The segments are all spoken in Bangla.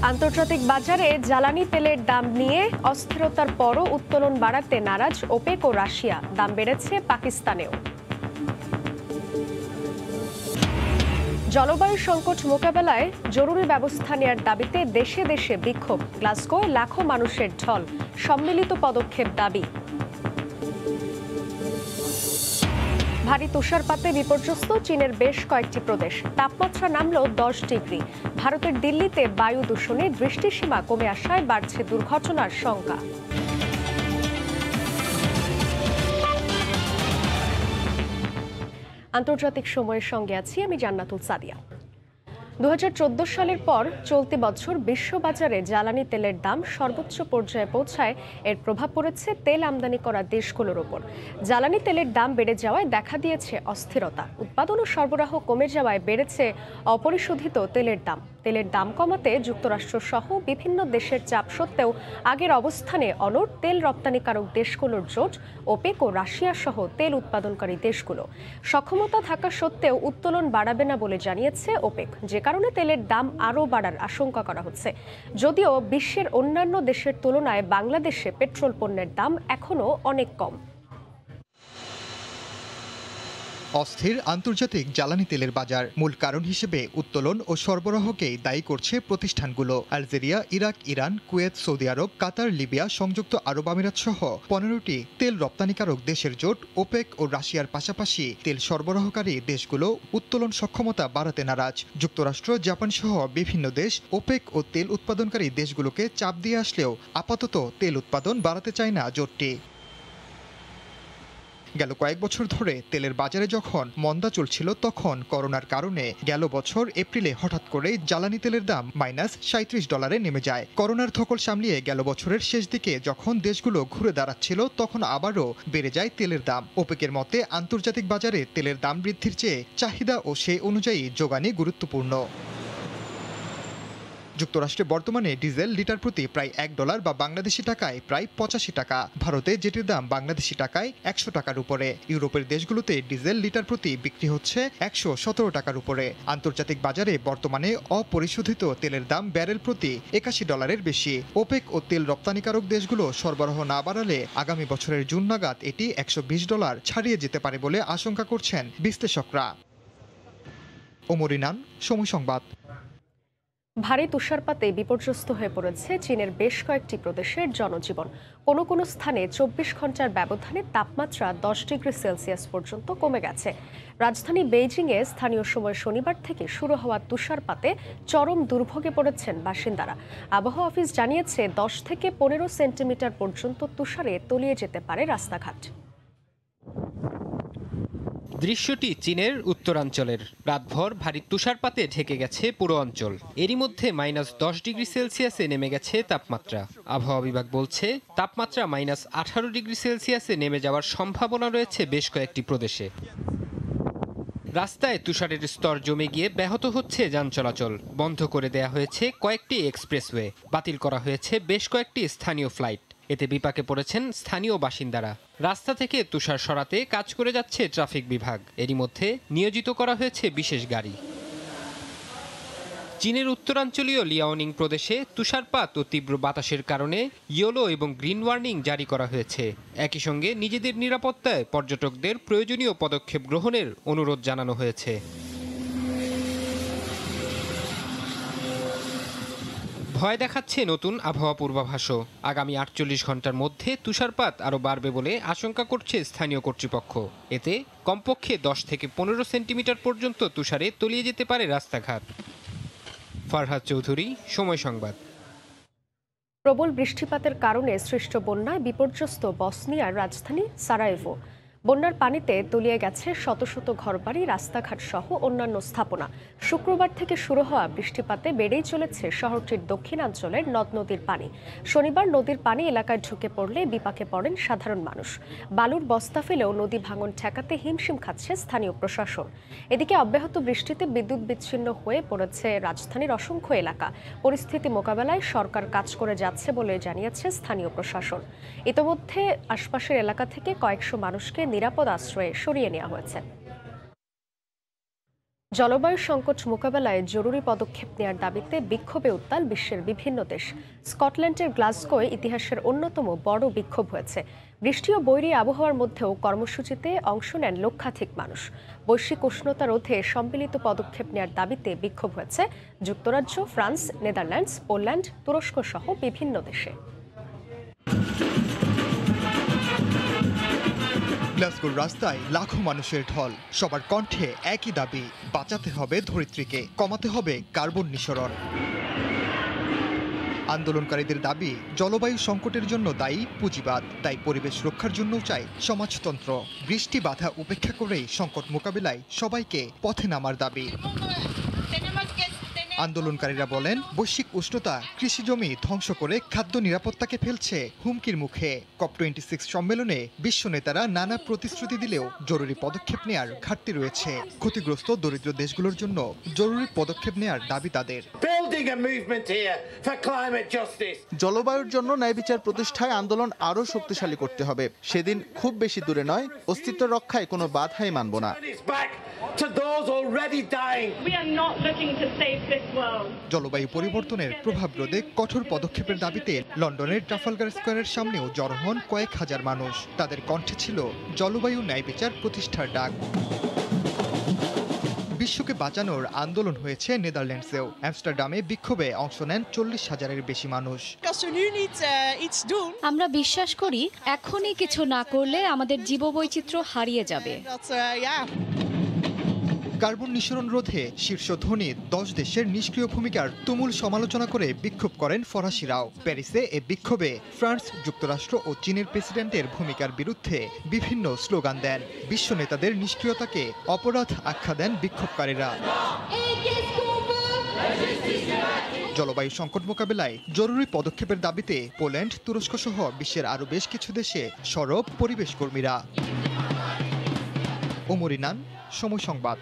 আন্তর্জাতিক বাজারে জ্বালানি তেলের দাম নিয়ে অস্থিরতার পরও উত্তোলন বাড়াতে নারাজ ওপেক ও রাশিয়া। দাম বেড়েছে পাকিস্তানেও। জলবায়ু সংকট মোকাবেলায় জরুরি ব্যবস্থা নেওয়ার দাবিতে দেশে দেশে বিক্ষোভ। গ্লাসগোয় লাখো মানুষের ঢল। সম্মিলিত পদক্ষেপ দাবি। ভারী তুষারপাতে বিপর্যস্ত চীনের বেশ কয়েকটি প্রদেশ। তাপমাত্রা নামল 10 ডিগ্রি। ভারতের দিল্লিতে বায়ু দূষণে দৃষ্টিসীমা কমে আসায় বাড়ছে দুর্ঘটনার শঙ্কা। আন্তর্জাতিক সময়ের সঙ্গে আছি আমি জান্নাতুল সাদিয়া। 2014 সালের পর চলতি বছর বিশ্ববাজারে জ্বালানি তেলের দাম সর্বোচ্চ পর্যায়ে পৌঁছায়। এর প্রভাব পড়েছে তেল আমদানি করা দেশগুলোর উপর। জ্বালানি তেলের দাম বেড়ে যাওয়ায় দেখা দিয়েছে অস্থিরতা। উৎপাদন ও সরবরাহ কমে যাওয়ায় বেড়েছে অপরিশোধিত তেলের দাম। তেলের দাম কমাতে যুক্তরাষ্ট্র সহ বিভিন্ন দেশের চাপ সত্ত্বেও আগের অবস্থানে অনড় তেল রপ্তানিকারক দেশগুলোর জোট ওপেক ও রাশিয়া সহ তেল উৎপাদনকারী দেশগুলো। সক্ষমতা থাকা সত্ত্বেও উত্তোলন বাড়াবে না বলে জানিয়েছে ওপেক, যে কারণে তেলের দাম আরও বাড়ার আশঙ্কা করা হচ্ছে। যদিও বিশ্বের অন্যান্য দেশের তুলনায় বাংলাদেশে পেট্রোল পণ্যের দাম এখনও অনেক কম। অস্থির আন্তর্জাতিক জ্বালানি তেলের বাজার। মূল কারণ হিসেবে উত্তোলন ও সরবরাহকেই দায়ী করছে প্রতিষ্ঠানগুলো। Algeria, Iraq, Iran, Kuwait, Saudi Arab, Qatar, Libya, সংযুক্ত আরব আমিরাত সহ 15টি তেল রপ্তানিকারক দেশের জোট ওপেক ও রাশিয়ার পাশাপাশি তেল সরবরাহকারী দেশগুলো উত্তোলন সক্ষমতা বাড়াতে নারাজ। যুক্তরাষ্ট্র, জাপান সহ বিভিন্ন দেশ ওপেক ও তেল উৎপাদনকারী দেশগুলোকে চাপ দিয়ে আসলেও আপাতত তেল উৎপাদন বাড়াতে চায় না জোটটি। গেল কয়েক বছর ধরে তেলের বাজারে যখন মন্দা চলছিল, তখন করোনার কারণে গেল বছর এপ্রিলে হঠাৎ করে জ্বালানি তেলের দাম -$37 নেমে যায়। করোনার ধকল সামলিয়ে গেল বছরের শেষ দিকে যখন দেশগুলো ঘুরে দাঁড়াচ্ছিল, তখন আবারও বেড়ে যায় তেলের দাম। ওপেকের মতে আন্তর্জাতিক বাজারে তেলের দাম বৃদ্ধির চেয়ে চাহিদা ও সেই অনুযায়ী যোগানই গুরুত্বপূর্ণ। যুক্তরাষ্ট্রে বর্তমানে ডিজেল লিটার প্রতি প্রায় $1 বা বাংলাদেশি টাকায় প্রায় 85 টাকা। ভারতে যেটির দাম বাংলাদেশি টাকায় 100 টাকার উপরে। ইউরোপের দেশগুলোতে ডিজেল লিটার প্রতি বিক্রি হচ্ছে 117 টাকার উপরে। আন্তর্জাতিক বাজারে বর্তমানে অপরিশোধিত তেলের দাম ব্যারেল প্রতি $81 বেশি। ওপেক ও তেল রপ্তানিকারক দেশগুলো সরবরাহ না বাড়ালে আগামী বছরের জুন নাগাদ এটি $120 ছাড়িয়ে যেতে পারে বলে আশঙ্কা করছেন বিশ্লেষকরা। ওমর ইনান, সময় সংবাদ। ভারী তুষারপাতে বিপর্যস্ত হয়ে পড়েছে চীনের বেশ কয়েকটি প্রদেশের জনজীবন। কোনো কোনো স্থানে 24 ঘন্টার ব্যবধানে তাপমাত্রা 10 ডিগ্রি সেলসিয়াস পর্যন্ত কমে গেছে। রাজধানী বেইজিংয়ে স্থানীয় সময় শনিবার থেকে শুরু হওয়া তুষারপাতে চরম দুর্ভোগে পড়েছেন বাসিন্দারা। আবহাওয়া অফিস জানিয়েছে 10 থেকে 15 সেন্টিমিটার পর্যন্ত তুষারে তলিয়ে যেতে পারে রাস্তাঘাট। দৃশ্যটি চীনের উত্তরাঞ্চলের। রাতভর ভারী তুষারপাতে ঢেকে গেছে পুরো অঞ্চল। এরই মধ্যে -10 ডিগ্রি সেলসিয়াসে নেমে গেছে তাপমাত্রা। আবহাওয়া বিভাগ বলছে তাপমাত্রা -18 ডিগ্রি সেলসিয়াসে নেমে যাওয়ার সম্ভাবনা রয়েছে বেশ কয়েকটি প্রদেশে। রাস্তায় তুষারের স্তর জমে গিয়ে ব্যাহত হচ্ছে যান চলাচল। বন্ধ করে দেয়া হয়েছে কয়েকটি এক্সপ্রেসওয়ে। বাতিল করা হয়েছে বেশ কয়েকটি স্থানীয় ফ্লাইট। এতে বিপাকে পড়েছেন স্থানীয় বাসিন্দারা। রাস্তা থেকে তুষার সরাতে কাজ করে যাচ্ছে ট্রাফিক বিভাগ। এরই মধ্যে নিয়োজিত করা হয়েছে বিশেষ গাড়ি। চীনের উত্তরাঞ্চলীয় লিয়াওনিং প্রদেশে তুষারপাত ও তীব্র বাতাসের কারণে ইয়েলো এবং গ্রিন ওয়ার্নিং জারি করা হয়েছে। একই সঙ্গে নিজেদের নিরাপত্তায় পর্যটকদের প্রয়োজনীয় পদক্ষেপ গ্রহণের অনুরোধ জানানো হয়েছে। ভয় দেখাচ্ছে নতুন আবহাওয়া পূর্বাভাসও। আগামী 48 ঘন্টার মধ্যে তুষারপাত আরও বাড়বে বলে আশঙ্কা করছে স্থানীয় কর্তৃপক্ষ। এতে কমপক্ষে 10 থেকে 15 সেন্টিমিটার পর্যন্ত তুষারে তলিয়ে যেতে পারে রাস্তাঘাট। ফারহাদ চৌধুরী, সময় সংবাদ। প্রবল বৃষ্টিপাতের কারণে সৃষ্ট বন্যায় বিপর্যস্ত বসনিয়ার রাজধানী সারায়েভো। বন্যার পানিতে তলিয়ে গেছে শত শত ঘরবাড়ি, রাস্তাঘাট সহ অন্যান্য স্থাপনা। শুক্রবার থেকে শুরু হওয়া বৃষ্টিপাতে বেড়েই চলেছে শহরটির দক্ষিণাঞ্চলের নদ নদীর পানি। শনিবার নদীর পানি এলাকায় ঢুকে পড়লে বিপাকে পড়েন সাধারণ মানুষ। বালুর বস্তা ফেলেও নদী ভাঙন ঠেকাতে হিমশিম খাচ্ছে স্থানীয় প্রশাসন। এদিকে অব্যাহত বৃষ্টিতে বিদ্যুৎ বিচ্ছিন্ন হয়ে পড়েছে রাজধানীর অসংখ্য এলাকা। পরিস্থিতি মোকাবেলায় সরকার কাজ করে যাচ্ছে বলে জানিয়েছে স্থানীয় প্রশাসন। ইতোমধ্যে আশপাশের এলাকা থেকে কয়েকশো মানুষকে নিরাপদ আশ্রয়ে সরিয়ে নেওয়া হয়েছে। জলবায়ু সংকট মোকাবেলায় জরুরি পদক্ষেপ নেওয়ার দাবিতে বিক্ষোভে উত্তাল বিশ্বের বিভিন্ন দেশ। স্কটল্যান্ডের গ্লাসগোয় ইতিহাসের অন্যতম বড় বিক্ষোভ হয়েছে। বৃষ্টি ও বৈরী আবহাওয়ার মধ্যেও কর্মসূচিতে অংশ নেন লক্ষাধিক মানুষ। বৈশ্বিক উষ্ণতা রোধে সম্মিলিত পদক্ষেপ নেওয়ার দাবিতে বিক্ষোভ হয়েছে যুক্তরাজ্য, ফ্রান্স, নেদারল্যান্ডস, পোল্যান্ড, তুরস্ক সহ বিভিন্ন দেশে। গ্লাসগোর রাস্তায় লাখো মানুষের ঢল, সবার কণ্ঠে একই দাবি, বাঁচাতে হবে ধরিত্রীকে, কমাতে হবে কার্বন নিঃসরণ। আন্দোলনকারীদের দাবি, জলবায়ু সংকটের জন্য দায়ী পুঁজিবাদ, তাই পরিবেশ রক্ষার জন্য চাই সমাজতন্ত্র। বৃষ্টি বাধা উপেক্ষা করেই সংকট মোকাবিলায় সবাইকে পথে নামার দাবি। আন্দোলনকারীরা বলেন, বৈশ্বিক উষ্ণতা কৃষিজমি ধ্বংস করে খাদ্য নিরাপত্তাকে ফেলছে হুমকির মুখে। COP26 সম্মেলনে বিশ্ব নেতারা নানা প্রতিশ্রুতি দিলেও জরুরি পদক্ষেপ নেয়ার ঘাটতি রয়েছে। ক্ষতিগ্রস্ত দরিদ্র দেশগুলোর জন্য জরুরি পদক্ষেপ নেয়ার দাবি তাদের। জলবায়ুর জন্য ন্যায় বিচার প্রতিষ্ঠায় আন্দোলন আরও শক্তিশালী করতে হবে। সেদিন খুব বেশি দূরে নয়, অস্তিত্ব রক্ষায় কোনো বাধাই মানব না। জলবায়ু পরিবর্তনের প্রভাব রোধে কঠোর পদক্ষেপের দাবিতে লন্ডনের ট্রাফালগার স্কয়ারের সামনেও জড়ো হন কয়েক হাজার মানুষ। তাদের কণ্ঠে ছিল জলবায়ু ন্যায় বিচার প্রতিষ্ঠার ডাক। বিশ্বকে বাঁচানোর আন্দোলন হয়েছে নেদারল্যান্ডসেও। অ্যামস্টারডামে বিক্ষোভে অংশ নেন 40,000-এর বেশি মানুষ। আমরা বিশ্বাস করি এখনই কিছু না করলে আমাদের জীববৈচিত্র্য হারিয়ে যাবে। কার্বন নিঃসরণ রোধে শীর্ষ ধনী 10 দেশের নিষ্ক্রিয় ভূমিকার তুমুল সমালোচনা করে বিক্ষোভ করেন ফরাসিরাও। প্যারিসে এ বিক্ষোভে ফ্রান্স, যুক্তরাষ্ট্র ও চীনের প্রেসিডেন্টের ভূমিকার বিরুদ্ধে বিভিন্ন স্লোগান দেন। বিশ্ব নেতাদের নিষ্ক্রিয়তাকে অপরাধ আখ্যা দেন বিক্ষোভকারীরা। জলবায়ু সংকট মোকাবেলায় জরুরি পদক্ষেপের দাবিতে পোল্যান্ড, তুরস্ক সহ বিশ্বের আরও বেশ কিছু দেশে সরব পরিবেশ কর্মীরা। ওমর ইনান, সময় সংবাদ।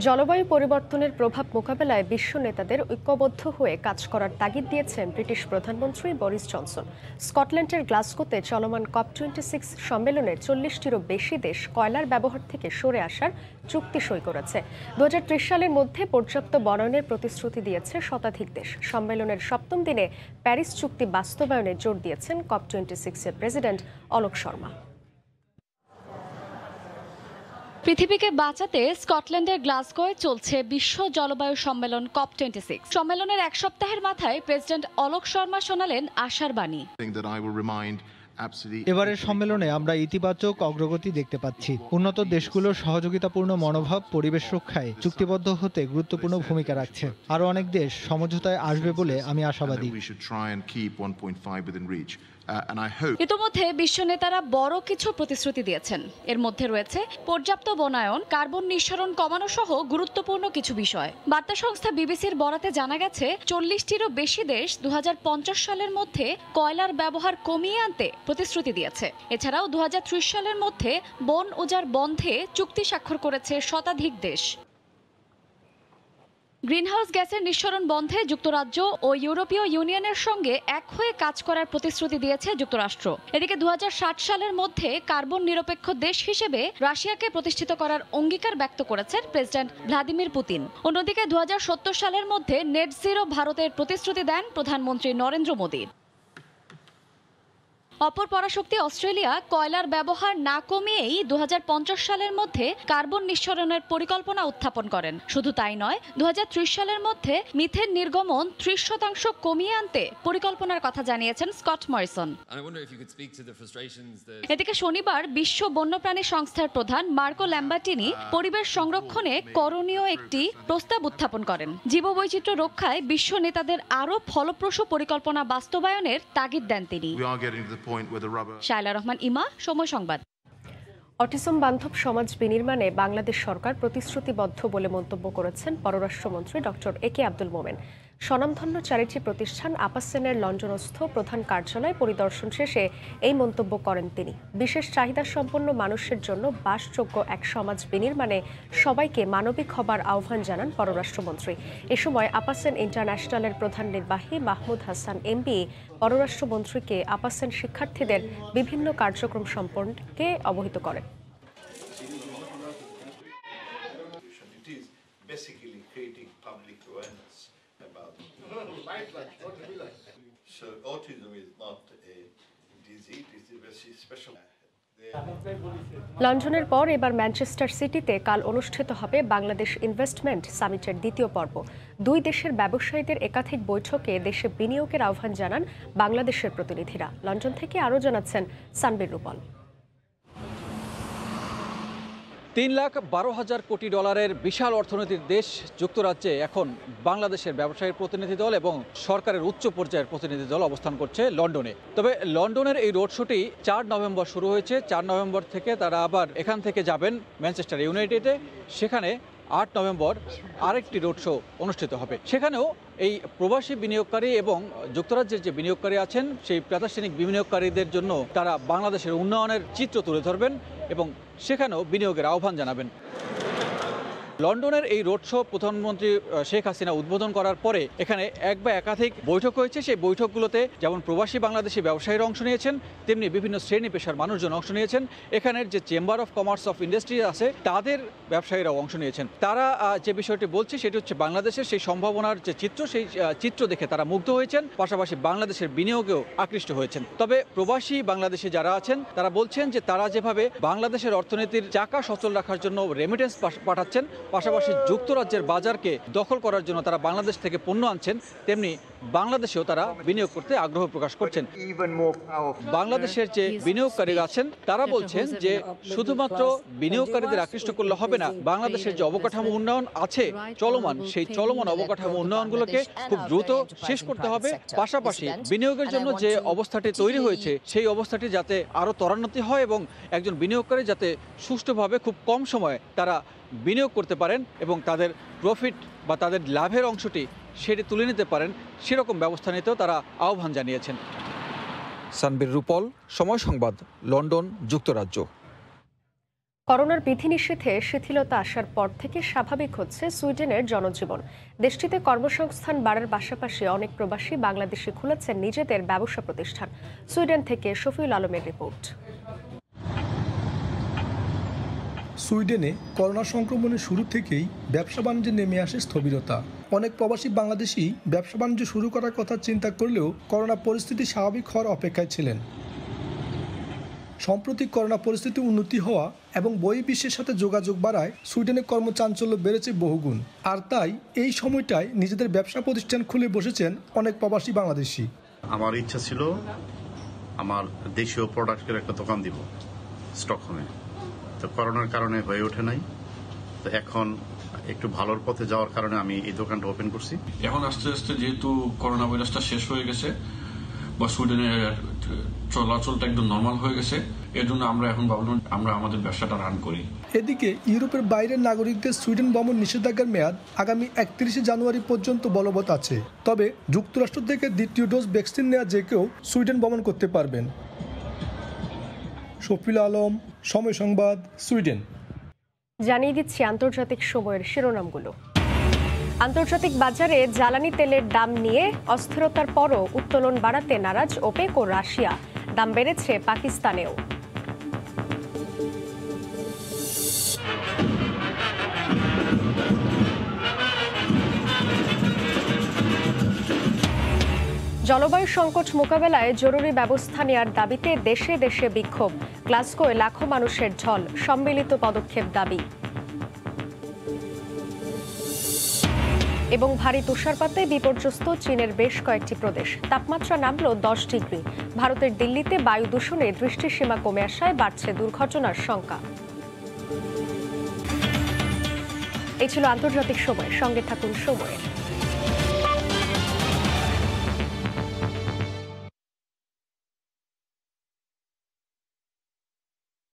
জলবায়ু পরিবর্তনের প্রভাব মোকাবেলায় বিশ্ব নেতাদের ঐক্যবদ্ধ হয়ে কাজ করার তাগিদ দিয়েছেন ব্রিটিশ প্রধানমন্ত্রী বরিস জনসন। স্কটল্যান্ডের গ্লাসগোতে চলমান COP26 সম্মেলনে 40টিরও বেশি দেশ কয়লার ব্যবহার থেকে সরে আসার চুক্তি সই করেছে। 2030 সালের মধ্যে পর্যাপ্ত বনায়নের প্রতিশ্রুতি দিয়েছে শতাধিক দেশ। সম্মেলনের 7ম দিনে প্যারিস চুক্তি বাস্তবায়নে জোর দিয়েছেন COP26-এর প্রেসিডেন্ট অলোক শর্মা। পৃথিবীকে বাঁচাতে স্কটল্যান্ডের গ্লাসগোয় চলছে বিশ্ব জলবায়ু সম্মেলন COP26। সম্মেলনের এক সপ্তাহের মাথায় প্রেসিডেন্ট অলোক শর্মা শোনালেন আশার বাণী। এবারের সম্মেলনে আমরা ইতিবাচক অগ্রগতি দেখতে পাচ্ছি। উন্নত দেশগুলোর সহযোগিতাপূর্ণ মনোভাব পরিবেশ রক্ষায় চুক্তিবদ্ধ হতে গুরুত্বপূর্ণ ভূমিকা রাখছে। আরও অনেক দেশ সমঝোতায় আসবে বলে আমি আশাবাদী। ইতোমধ্যে বিশ্ব নেতারা বড় কিছু প্রতিশ্রুতি দিয়েছেন। এর মধ্যে রয়েছে পর্যাপ্ত বনায়ন, কার্বন নিঃসরণ কমানো সহ গুরুত্বপূর্ণ কিছু বিষয়। বার্তা সংস্থা বিবিসির বরাতে জানা গেছে 40টিরও বেশি দেশ 2050 সালের মধ্যে কয়লার ব্যবহার কমিয়ে আনতে প্রতিশ্রুতি দিয়েছে। এছাড়াও 2030 সালের মধ্যে বন উজাড় বন্ধে চুক্তি স্বাক্ষর করেছে শতাধিক দেশ। গ্রিনহাউস গ্যাসের নিঃসরণ বন্ধে যুক্তরাজ্য ও ইউরোপীয় ইউনিয়নের সঙ্গে এক হয়ে কাজ করার প্রতিশ্রুতি দিয়েছে যুক্তরাষ্ট্র। এদিকে 2060 সালের মধ্যে কার্বন নিরপেক্ষ দেশ হিসেবে রাশিয়াকে প্রতিষ্ঠিত করার অঙ্গীকার ব্যক্ত করেছেন প্রেসিডেন্ট ভ্লাদিমির পুতিন। অন্যদিকে 2070 সালের মধ্যে নেট জিরো ভারতের প্রতিশ্রুতি দেন প্রধানমন্ত্রী নরেন্দ্র মোদী। অপর পরাশক্তি অস্ট্রেলিয়া কয়লার ব্যবহার না কমিয়েই 2050 সালের মধ্যে কার্বন নিঃসরণের পরিকল্পনা উত্থাপন করেন। শুধু তাই নয়, 2030 সালের মধ্যে মিথেন নির্গমন 30% কমিয়ে আনতে পরিকল্পনার কথা জানিয়েছেন স্কট মরিসন। এদিকে শনিবার বিশ্ব বন্যপ্রাণী সংস্থার প্রধান মার্কো ল্যাম্বার্টিনি পরিবেশ সংরক্ষণে করণীয় একটি প্রস্তাব উত্থাপন করেন। জীববৈচিত্র্য রক্ষায় বিশ্ব নেতাদের আরও ফলপ্রসূ পরিকল্পনা বাস্তবায়নের তাগিদ দেন তিনি। শায়লা রহমান ইমা, সময় সংবাদ। অটিজম বান্ধব সমাজ বিনির্মাণে বাংলাদেশ সরকার প্রতিশ্রুতিবদ্ধ বলে মন্তব্য করেছেন পররাষ্ট্রমন্ত্রী ডক্টর একে আব্দুল মোমেন। স্বনামধন্য চ্যারিটি প্রতিষ্ঠান আপাসেনের লন্ডনস্থ প্রধান কার্যালয় পরিদর্শন শেষে এই মন্তব্য করেন তিনি। বিশেষ চাহিদা সম্পন্ন মানুষের জন্য বাসযোগ্য এক সমাজ বিনির্মাণে সবাইকে মানবিক হবার আহ্বান জানান পররাষ্ট্রমন্ত্রী। এ সময় আপাসেন ইন্টারন্যাশনালের প্রধান নির্বাহী মাহমুদ হাসান এমবি পররাষ্ট্রমন্ত্রীকে আপাসেন শিক্ষার্থীদের বিভিন্ন কার্যক্রম সম্পর্কে অবহিত করেন। So autism is not a disease, it's a very special. লন্ডনের পর এবার ম্যানচেস্টার সিটিতে কাল অনুষ্ঠিত হবে বাংলাদেশ ইনভেস্টমেন্ট সামিটের দ্বিতীয় পর্ব। দুই দেশের ব্যবসায়ীদের একাধিক বৈঠকে দেশে বিনিয়োগের আহ্বান জানান বাংলাদেশের প্রতিনিধিরা। লন্ডন থেকে আরও জানাচ্ছেন সানবীর রূপল। $3,12,000 কোটি ডলারের বিশাল অর্থনীতির দেশ যুক্তরাজ্যে এখন বাংলাদেশের ব্যবসায়ীর প্রতিনিধি দল এবং সরকারের উচ্চ পর্যায়ের প্রতিনিধি দল অবস্থান করছে লন্ডনে। তবে লন্ডনের এই রোড শোটি 4 নভেম্বর শুরু হয়েছে। 4 নভেম্বর থেকে তারা আবার এখান থেকে যাবেন ম্যানচেস্টার ইউনাইটেডে। সেখানে 8 নভেম্বর আরেকটি রোড শো অনুষ্ঠিত হবে। সেখানেও এই প্রবাসী বিনিয়োগকারী এবং যুক্তরাজ্যের যে বিনিয়োগকারী আছেন সেই প্রাতিষ্ঠানিক বিনিয়োগকারীদের জন্য তারা বাংলাদেশের উন্নয়নের চিত্র তুলে ধরবেন এবং সেখানেও বিনিয়োগের আহ্বান জানাবেন। লন্ডনের এই রোড শো প্রধানমন্ত্রী শেখ হাসিনা উদ্বোধন করার পরে এখানে এক বা একাধিক বৈঠক হয়েছে। সেই বৈঠকগুলোতে যেমন প্রবাসী বাংলাদেশি ব্যবসায়ীরা অংশ নিয়েছেন, তেমনি বিভিন্ন শ্রেণী পেশার মানুষজন অংশ নিয়েছেন। এখানের যে chamber of commerce of industry আছে তাদের ব্যবসায়ীরাও অংশ নিয়েছেন। তারা যে বিষয়টি বলছে সেটি হচ্ছে বাংলাদেশের সেই সম্ভাবনার যে চিত্র, সেই চিত্র দেখে তারা মুগ্ধ হয়েছেন, পাশাপাশি বাংলাদেশের বিনিয়োগেও আকৃষ্ট হয়েছেন। তবে প্রবাসী বাংলাদেশি যারা আছেন তারা বলছেন যে তারা যেভাবে বাংলাদেশের অর্থনীতির চাকা সচল রাখার জন্য রেমিটেন্স পাঠাচ্ছেন, পাশাপাশি যুক্তরাজ্যের বাজারকে দখল করার জন্য তারা বাংলাদেশ থেকে পণ্য আনছেন, তেমনি বাংলাদেশেও তারা বিনিয়োগ করতে আগ্রহ প্রকাশ করছেন। বাংলাদেশের যে বিনিয়োগকারীরা আছেন তারা বলছেন যে শুধুমাত্র বিনিয়োগকারীদের আকৃষ্ট করলে হবে না, বাংলাদেশের যে অবকাঠামো উন্নয়ন আছে চলমান, সেই চলমান অবকাঠামো উন্নয়নগুলোকে খুব দ্রুত শেষ করতে হবে। পাশাপাশি বিনিয়োগের জন্য যে অবস্থাটি তৈরি হয়েছে সেই অবস্থাটি যাতে আরও ত্বরান্বিত হয় এবং একজন বিনিয়োগকারী যাতে সুষ্ঠুভাবে খুব কম সময়ে তারা বিনিয়োগ করতে পারেন এবং তাদের প্রফিট বা তাদের লাভের অংশটি সেটি তুলে নিতে পারেন, সেরকম ব্যবস্থা নিতেও তারা আহ্বান জানিয়েছেন। সানবীর রূপল, সময় সংবাদ, লন্ডন, যুক্তরাজ্য। করোনার বিধিনিষেধে শিথিলতা আসার পর থেকে স্বাভাবিক হচ্ছে সুইডেনের জনজীবন। দেশটিতে কর্মসংস্থান বাড়ার পাশাপাশি অনেক প্রবাসী বাংলাদেশে খুলেছেন নিজেদের ব্যবসা প্রতিষ্ঠান। সুইডেন থেকে শফিউল আলমের রিপোর্ট। সুইডেনে করোনা সংক্রমণের শুরু থেকেই ব্যবসা বাণিজ্যে নেমে আসে স্থবিরতা। অনেক প্রবাসী বাংলাদেশি ব্যবসা বাণিজ্য শুরু করার কথা চিন্তা করলেও করোনা পরিস্থিতি স্বাভাবিক হওয়ার অপেক্ষায় ছিলেন। সম্প্রতি করোনা পরিস্থিতি উন্নতি হওয়া এবং বহির্বিশ্বের সাথে যোগাযোগ বাড়ায় সুইডেনে কর্মচাঞ্চল্য বেড়েছে বহুগুণ। আর তাই এই সময়টায় নিজেদের ব্যবসা প্রতিষ্ঠান খুলে বসেছেন অনেক প্রবাসী বাংলাদেশি। আমার ইচ্ছা ছিল আমার দেশীয় প্রোডাক্টের একটা দোকান দিব স্টকহোমে, তো করোনার কারণে হয়ে ওঠে নাই। তো এখন একটু ভালোর পথে যাওয়ার কারণে আমি এই দোকানটা ওপেন করছি। এখন আস্তে আস্তে যেহেতু করোনা ভাইরাসটা শেষ হয়ে গেছে বা সুইডেনের চলাচলটা একদম নর্মাল হয়ে গেছে, এর জন্য আমরা এখন ভাবলাম আমরা আমাদের ব্যবসাটা রান করি। এদিকে ইউরোপের বাইরের নাগরিকদের সুইডেন ভ্রমণ নিষেধাজ্ঞার মেয়াদ আগামী 31 জানুয়ারি পর্যন্ত বলবৎ আছে। তবে যুক্তরাষ্ট্র থেকে দ্বিতীয় ডোজ ভ্যাকসিন নেওয়া যে কেউ সুইডেন ভ্রমণ করতে পারবেন। শফিউল আলম, সময় সংবাদ, সুইডেন। জানিয়ে দিচ্ছি আন্তর্জাতিক সময়ের শিরোনামগুলো। আন্তর্জাতিক বাজারে জ্বালানি তেলের দাম নিয়ে অস্থিরতার পরও উত্তোলন বাড়াতে নারাজ ওপেক ও রাশিয়া। দাম বেড়েছে পাকিস্তানেও। জলবায়ু সংকট মোকাবেলায় জরুরি ব্যবস্থা নেওয়ার দাবিতে দেশে দেশে বিক্ষোভ। গ্লাসগোয় লাখো মানুষের ঢল, সম্মিলিত পদক্ষেপ দাবি। এবং ভারী তুষারপাতে বিপর্যস্ত চীনের বেশ কয়েকটি প্রদেশ। তাপমাত্রা নামল 10 ডিগ্রি। ভারতের দিল্লিতে বায়ু দূষণে দৃষ্টিসীমা কমে আসায় বাড়ছে দুর্ঘটনার সংখ্যা। এই ছিল আন্তর্জাতিক সময়। সঙ্গে থাকুন সময়ের।